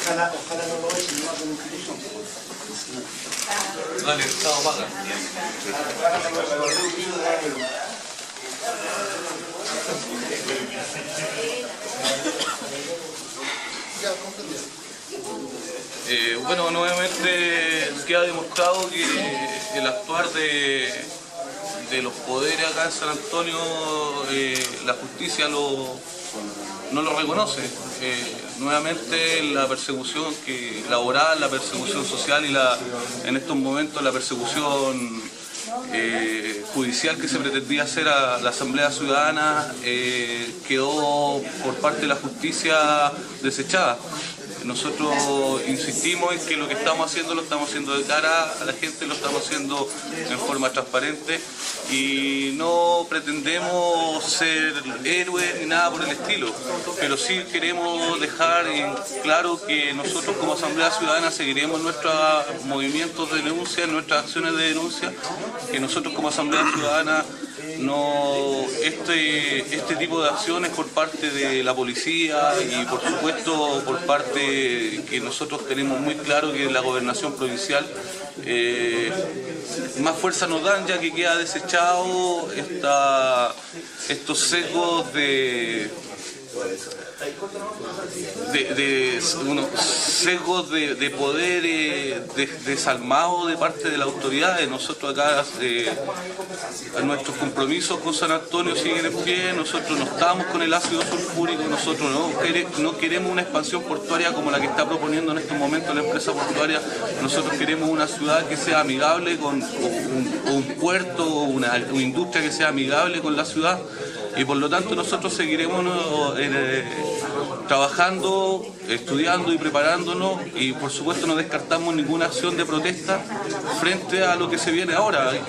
Ojalá no lo echen, no hagan inclusión. Vale, el Estado paga. Bueno, nuevamente queda demostrado que el actuar de los poderes acá en San Antonio, la justicia no lo reconoce. Nuevamente la persecución laboral, la persecución social y en estos momentos la persecución judicial que se pretendía hacer a la Asamblea Ciudadana quedó por parte de la justicia desechada. Nosotros insistimos en que lo que estamos haciendo lo estamos haciendo de cara a la gente, lo estamos haciendo en forma transparente y no pretendemos ser héroes ni nada por el estilo, pero sí queremos dejar en claro que nosotros como Asamblea Ciudadana seguiremos nuestros movimientos de denuncia, nuestras acciones de denuncia, que nosotros como Asamblea Ciudadana este tipo de acciones por parte de la policía y por supuesto por parte que nosotros tenemos muy claro que la gobernación provincial más fuerza nos dan, ya que queda desechado estos sesgos de poder desalmado de parte de la autoridad. Nosotros acá nuestros compromisos con San Antonio siguen en pie, nosotros no estamos con el ácido sulfúrico, nosotros no queremos una expansión portuaria como la que está proponiendo en estos momentos la empresa portuaria. Nosotros queremos una ciudad que sea amigable con un puerto, una industria que sea amigable con la ciudad. Y por lo tanto nosotros seguiremos trabajando, estudiando y preparándonos y por supuesto no descartamos ninguna acción de protesta frente a lo que se viene ahora. Hay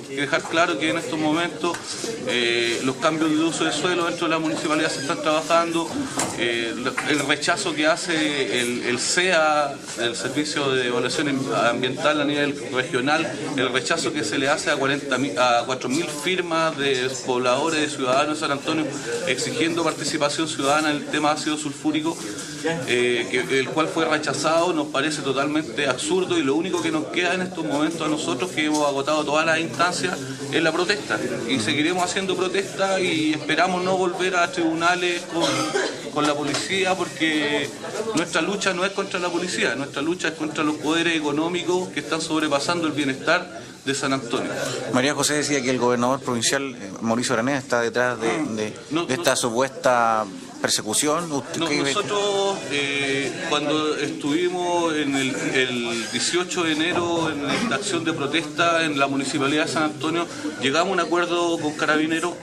que dejar claro que en estos momentos los cambios de uso de suelo dentro de la municipalidad se están trabajando, el rechazo que hace el SEA, el Servicio de Evaluación Ambiental a nivel regional, el rechazo que se le hace a 4.000 firmas de pobladores, de ciudadanos de San Antonio exigiendo participación ciudadana en el tema ácido sulfúrico, el cual fue rechazado, nos parece totalmente absurdo y lo único que nos queda en estos momentos a nosotros, que hemos agotado todas las instancias, es la protesta y seguiremos haciendo protesta y esperamos no volver a tribunales con la policía, porque nuestra lucha no es contra la policía, nuestra lucha es contra los poderes económicos que están sobrepasando el bienestar de San Antonio. María José decía que el gobernador provincial, Mauricio Araneda, está detrás de esta supuesta persecución. Nosotros cuando estuvimos el 18 de enero en esta acción de protesta en la Municipalidad de San Antonio, llegamos a un acuerdo con Carabineros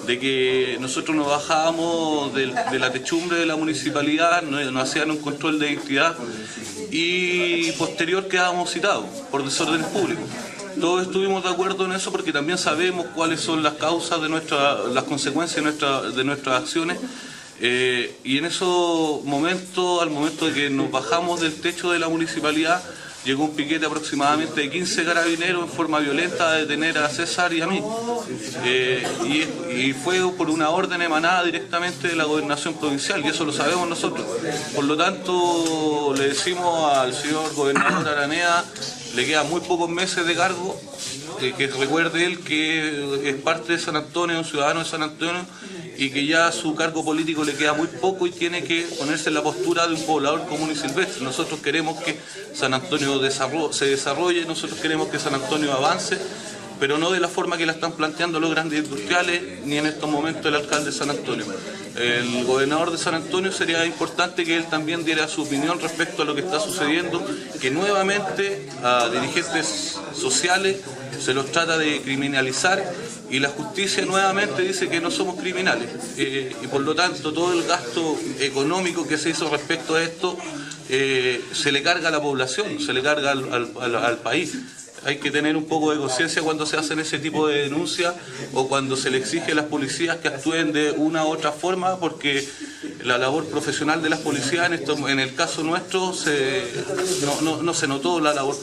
de que nosotros nos bajábamos de la techumbre de la municipalidad, nos hacían un control de identidad y posterior quedábamos citados por desórdenes públicos. Todos estuvimos de acuerdo en eso porque también sabemos cuáles son las causas de las consecuencias de nuestras acciones. Y en esos momentos, al momento de que nos bajamos del techo de la municipalidad, llegó un piquete aproximadamente de 15 carabineros en forma violenta a detener a César y a mí. Y fue por una orden emanada directamente de la gobernación provincial, y eso lo sabemos nosotros. Por lo tanto, le decimos al señor gobernador Araneda, le quedan muy pocos meses de cargo, que recuerde él que es parte de San Antonio, un ciudadano de San Antonio, y que ya su cargo político le queda muy poco y tiene que ponerse en la postura de un poblador común y silvestre. Nosotros queremos que San Antonio se desarrolle, nosotros queremos que San Antonio avance, pero no de la forma que la están planteando los grandes industriales, ni en estos momentos el alcalde de San Antonio. El gobernador de San Antonio sería importante que él también diera su opinión respecto a lo que está sucediendo, que nuevamente a dirigentes sociales se los trata de criminalizar y la justicia nuevamente dice que no somos criminales. Y por lo tanto todo el gasto económico que se hizo respecto a esto se le carga a la población, se le carga al país. Hay que tener un poco de conciencia cuando se hacen ese tipo de denuncias o cuando se le exige a las policías que actúen de una u otra forma, porque la labor profesional de las policías en el caso nuestro no se notó la labor.